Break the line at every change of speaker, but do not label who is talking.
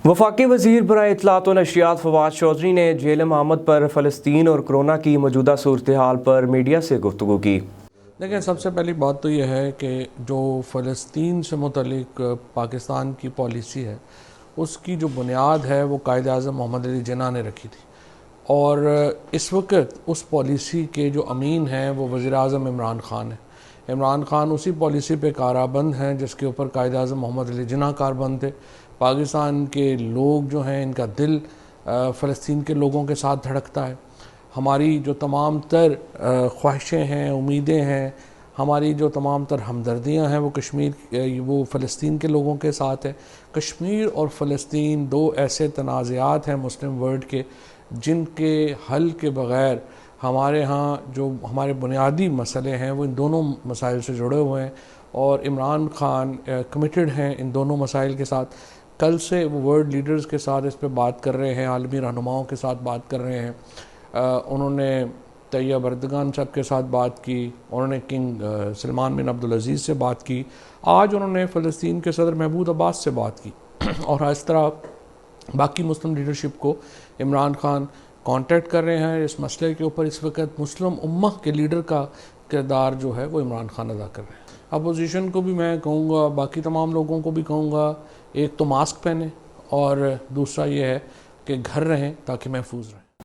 وفاقی وزیر برائے اطلاعات و نشریات فواد چودھری نے جیلم احمد پر فلسطین اور کرونا کی موجودہ صورتحال پر میڈیا سے گفتگو کی۔
دیکھیں، سب سے پہلی بات تو یہ ہے کہ جو فلسطین سے متعلق پاکستان کی پالیسی ہے، اس کی جو بنیاد ہے وہ قائد اعظم محمد علی جناح نے رکھی تھی، اور اس وقت اس پالیسی کے جو امین ہیں وہ وزیر اعظم عمران خان ہیں۔ عمران خان اسی پالیسی پہ کاربند ہیں جس کے اوپر قائد اعظم محمد علی جناح کاربند تھے۔ پاکستان کے لوگ جو ہیں، ان کا دل فلسطین کے لوگوں کے ساتھ دھڑکتا ہے۔ ہماری جو تمام تر خواہشیں ہیں، امیدیں ہیں، ہماری جو تمام تر ہمدردیاں ہیں وہ فلسطین کے لوگوں کے ساتھ ہے۔ کشمیر اور فلسطین دو ایسے تنازعات ہیں مسلم ورلڈ کے جن کے حل کے بغیر ہمارے ہاں جو ہمارے بنیادی مسئلے ہیں وہ ان دونوں مسائل سے جڑے ہوئے ہیں، اور عمران خان کمیٹڈ ہیں ان دونوں مسائل کے ساتھ۔ کل سے وہ ورلڈ لیڈرز کے ساتھ اس پہ بات کر رہے ہیں، عالمی رہنماؤں کے ساتھ بات کر رہے ہیں۔ انہوں نے طیب اردگان صاحب کے ساتھ بات کی، انہوں نے کنگ سلمان بن عبدالعزیز سے بات کی، آج انہوں نے فلسطین کے صدر محمود عباس سے بات کی، اور اس طرح باقی مسلم لیڈرشپ کو عمران خان کانٹیکٹ کر رہے ہیں اس مسئلے کے اوپر۔ اس وقت مسلم امہ کے لیڈر کا کردار جو ہے وہ عمران خان ادا کر رہے ہیں۔ اپوزیشن کو بھی میں کہوں گا، باقی تمام لوگوں کو بھی کہوں گا، ایک تو ماسک پہنیں، اور دوسرا یہ ہے کہ گھر رہیں تاکہ محفوظ رہیں۔